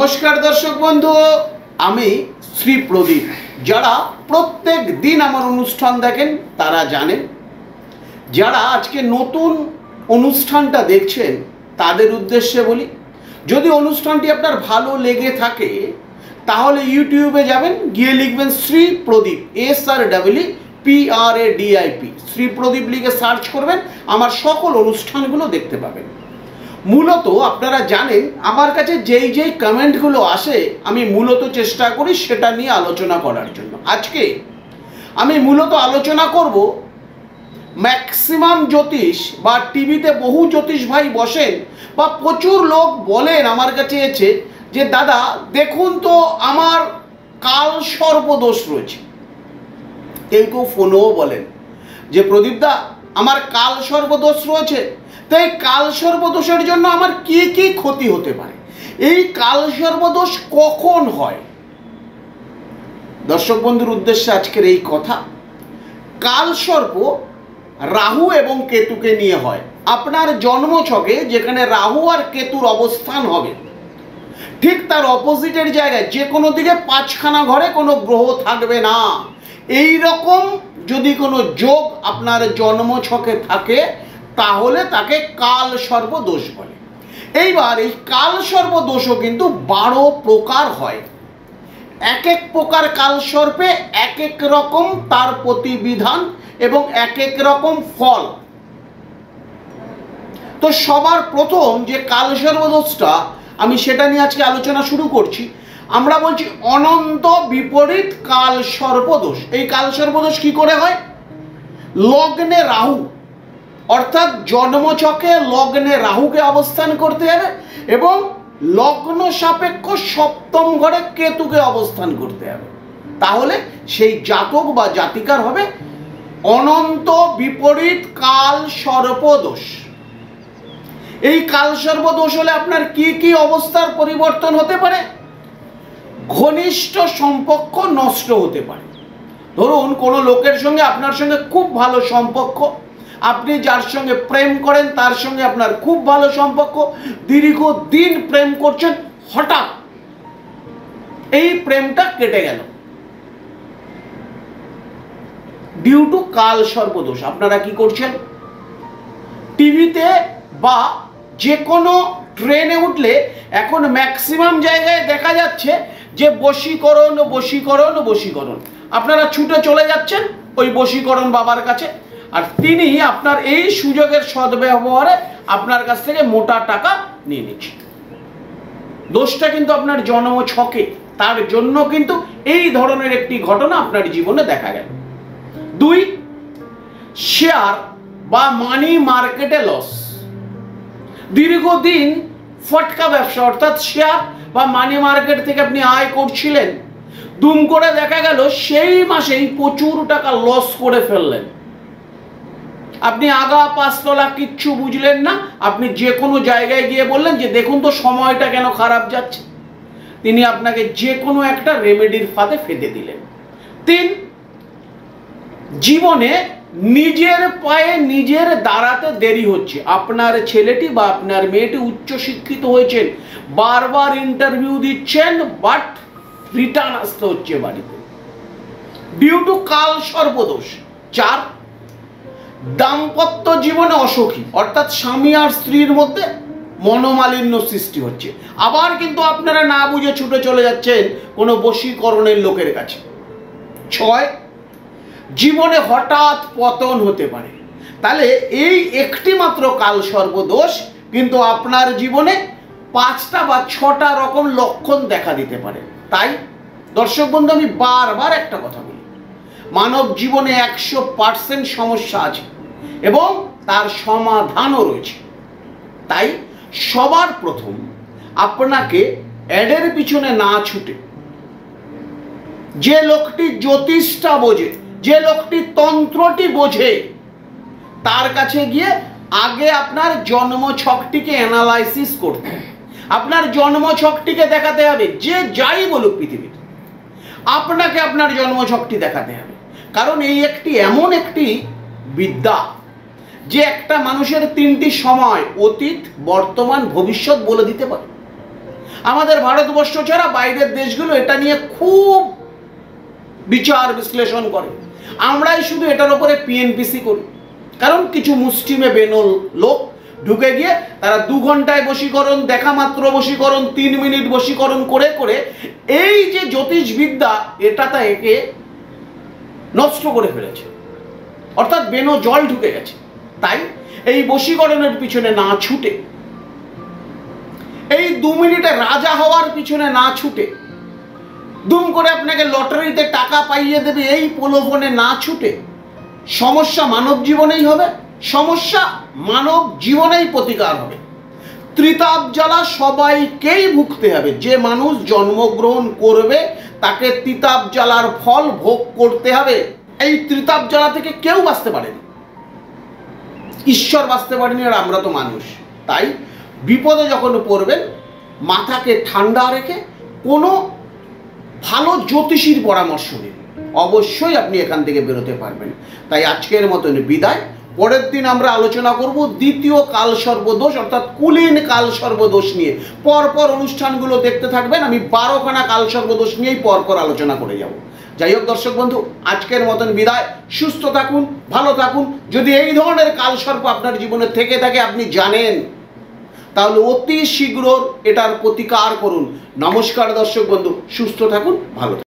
नमस्कार दर्शक बंधु आमी श्री प्रदीप যারা প্রত্যেক দিন আমার অনুষ্ঠান দেখেন তারা জানেন যারা আজকে নতুন অনুষ্ঠানটা দেখছেন তাদের উদ্দেশ্যে বলি যদি অনুষ্ঠানটি আপনার ভালো লেগে থাকে তাহলে ইউটিউবে যাবেন গিয়ে লিখবেন শ্রী প্রদীপ SRPRADIP শ্রী প্রদীপ লিখে সার্চ করবেন আমার সকল অনুষ্ঠানগুলো দেখতে পাবেন। মূলত আপনারা জানেন আমার কাছে যেই কমেন্টগুলো আসে আমি মূলত চেষ্টা করি সেটা নিয়ে আলোচনা করার জন্য। আজকে আমি মূলত আলোচনা করব ম্যাক্সিমাম জ্যোতিষ বা টিভিতে বহু জ্যোতিষ ভাই বসেন বা প্রচুর লোক বলেন আমার কাছে এসে যে দাদা দেখুন তো আমার কাল সর্পদোষ রয়েছে। কেউ ফোনেও বলেন যে প্রদীপদা আমার কাল সর্পদোষ রয়েছে, তাই কাল সর্পদোষের জন্য আমার কি কি ক্ষতি হতে পারে, এই কাল সর্পদোষ কখন হয়। দর্শক বন্ধুর উদ্দেশ্যে আজকের এই কথা। কাল সর্প রাহু এবং কেতুকে নিয়ে হয়। আপনার জন্মছকে যেখানে রাহু আর কেতুর অবস্থান হবে ঠিক তার অপোজিটের জায়গায় যে কোনো দিকে পাঁচখানা ঘরে কোনো গ্রহ থাকবে না। এই রকম যদি কোনো যোগ আপনার জন্মছকে থাকে তাহলে তাকে কাল সর্পদোষ বলে। এইবার এই কাল সর্পদোষও কিন্তু 12 প্রকার হয়। এক এক প্রকার কাল সর্পে এক এক রকম তার প্রতিবিধান এবং এক এক রকম ফল। তো সবার প্রথম যে কাল সর্পদোষটা আমি সেটা নিয়ে আজকে আলোচনা শুরু করছি। আমরা বলছি অনন্ত বিপরীত কাল সর্পদোষ। এই কাল সর্পদোষ কি করে হয়? লগ্নে রাহু অর্থাৎ জন্মছকে লগ্নে রাহুকে অবস্থান করতে হবে এবং লগ্ন সাপেক্ষ সপ্তম ঘরে কেতুকে অবস্থান করতে হবে, তাহলে সেই জাতক বা জাতিকার হবে অনন্ত বিপরীত কাল সর্পদোষ। এই কাল সর্পদোষ হলে আপনার কি কি অবস্থার পরিবর্তন হতে পারে? ঘনিষ্ঠ সম্পর্ক নষ্ট হতে পারে। ধরুন কোনো লোকের সঙ্গে আপনার সঙ্গে খুব ভালো সম্পর্ক, আপনি যার সঙ্গে প্রেম করেন তার সঙ্গে আপনার খুব ভালো সম্পর্ক, দীর্ঘদিন প্রেম করছেন, হঠাৎ এই প্রেমটা কেটে গেল ডিউ টু কাল সর্পদোষ। আপনারা কি করছেন? টিভিতে বা যে কোনো ট্রেনে উঠলে এখন ম্যাক্সিমাম জায়গায় দেখা যাচ্ছে যে বশীকরণ বশীকরণ বশীকরণ। আপনারা ছুটে চলে যাচ্ছেন ওই বশীকরণ বাবার কাছে, আর তিনি আপনার এই সুযোগের সদ্ব্যবহারে আপনার কাছ থেকে মোটা টাকা নিয়ে নিচ্ছেন। দোষটা কিন্তু আপনার জন্ম ছকে, তার জন্য কিন্তু এই ধরনের একটি ঘটনা আপনার জীবনে দেখা গেল। 2, শেয়ার বা মানি মার্কেটে লস। দীর্ঘদিন ফটকা ব্যবসা অর্থাৎ শেয়ার বা মানি মার্কেট থেকে আপনি আয় করছিলেন, দুম করে দেখা গেল সেই মাসেই প্রচুর টাকা লস করে ফেললেন। আপনি আগা পাঁচতলা কিচ্ছু বুঝলেন না, আপনি যে কোনো জায়গায় গিয়ে বললেন যে দেখুন তো সময়টা কেন খারাপ যাচ্ছে, তিনি আপনাকে যে কোনো একটা রেমেডির ফাঁদে ফেঁদে দিলেন। 3, জীবনে নিজের পায়ে নিজের দাঁড়াতে দেরি হচ্ছে। আপনার ছেলেটি বা আপনার মেয়েটি উচ্চ শিক্ষিত হয়েছেন, বারবার ইন্টারভিউ দিচ্ছেন, বাট রিটার্ন আসতে হচ্ছে বাড়িতে ডিউ টু কাল সর্পদোষ। 4, দাম্পত্য জীবনে অসুখী অর্থাৎ স্বামী আর স্ত্রীর মধ্যে মনোমালিন্য সৃষ্টি হচ্ছে। আবার কিন্তু আপনারা না বুঝে ছুটে চলে যাচ্ছেন কোনো বশীকরণের লোকের কাছে। 6, জীবনে হঠাৎ পতন হতে পারে। তাহলে এই একটি মাত্র কাল সর্পদোষ কিন্তু আপনার জীবনে 5টা বা 6টা রকম লক্ষণ দেখা দিতে পারে। তাই দর্শক বন্ধু আমি বারবার একটা কথা বলি, মানব জীবনে 100% সমস্যা আছে এবং তার সমাধানও রয়েছে। তাই সবার প্রথম আপনাকে অ্যাডের পিছনে না ছুটে যে লোকটি জ্যোতিষটা বোঝে, যে লোকটি তন্ত্রটি বোঝে, তার কাছে গিয়ে আগে আপনার জন্মছকটিকে অ্যানালাইসিস করতে হবে। আপনার জন্মছকটিকে দেখাতে হবে, যে যাই বলুক পৃথিবীতে আপনাকে আপনার জন্মছকটি দেখাতে হবে। কারণ এই একটি এমন একটি বিদ্যা যে একটা মানুষের 3টি সময় অতীত বর্তমান ভবিষ্যৎ বলে দিতে পারে। আমাদের ভারতবর্ষ ছাড়া বাইরের দেশগুলো এটা নিয়ে খুব বিচার বিশ্লেষণ করে। আমরাই শুধু এটার উপরে পিএনপিসি করি, কারণ কিছু মুষ্টিমে বেনল লোক ঢুকে গিয়ে তারা 2 ঘন্টায় বশীকরণ, দেখা মাত্র বশীকরণ, 3 মিনিট বশীকরণ করে করে এই যে জ্যোতিষবিদ্যা এটা একে নষ্ট করে ফেলেছে, অর্থাৎ বেনো জল ঢুকে গেছে। তাই এই বশীকরণের পিছনে না ছুটে, এই 2 মিনিটে রাজা হওয়ার পিছনে না ছুটে, দুম করে আপনাকে লটারিতে টাকা পাইয়ে দেবে এই প্রলোভনে না ছুটে, সমস্যা মানব জীবনেই হবে, সমস্যা মানব জীবনেই প্রতিকার হবে। ত্রিতাপ জ্বালা সবাইকেই ভুগতে হবে। যে মানুষ জন্মগ্রহণ করবে তাকে ত্রিতাপ জ্বালার ফল ভোগ করতে হবে। এই ত্রিতাপ জ্বালা থেকে কেউ বাঁচতে পারেনি, ঈশ্বর বাঁচতে পারেনি, আর আমরা তো মানুষ। তাই বিপদে যখন পড়বেন মাথাকে ঠান্ডা রেখে কোনো ভালো জ্যোতিষীর পরামর্শ নিন, অবশ্যই আপনি এখান থেকে বেরোতে পারবেন। তাই আজকের মতন বিদায়। পরের দিন আমরা আলোচনা করব দ্বিতীয় কালসর্পদোষ অর্থাৎ কুলীন কালসর্পদোষ নিয়ে। পরপর অনুষ্ঠানগুলো দেখতে থাকবেন, আমি 12খানা কালসর্পদোষ নিয়েই পরপর আলোচনা করে যাব। যাই হোক দর্শক বন্ধু, আজকের মতন বিদায়। সুস্থ থাকুন, ভালো থাকুন। যদি এই ধরনের কালসর্প আপনার জীবনে থেকে থাকে আপনি জানেন, তাহলে অতি শীঘ্র এটার প্রতিকার করুন। নমস্কার দর্শক বন্ধু, সুস্থ থাকুন, ভালো থাকুন।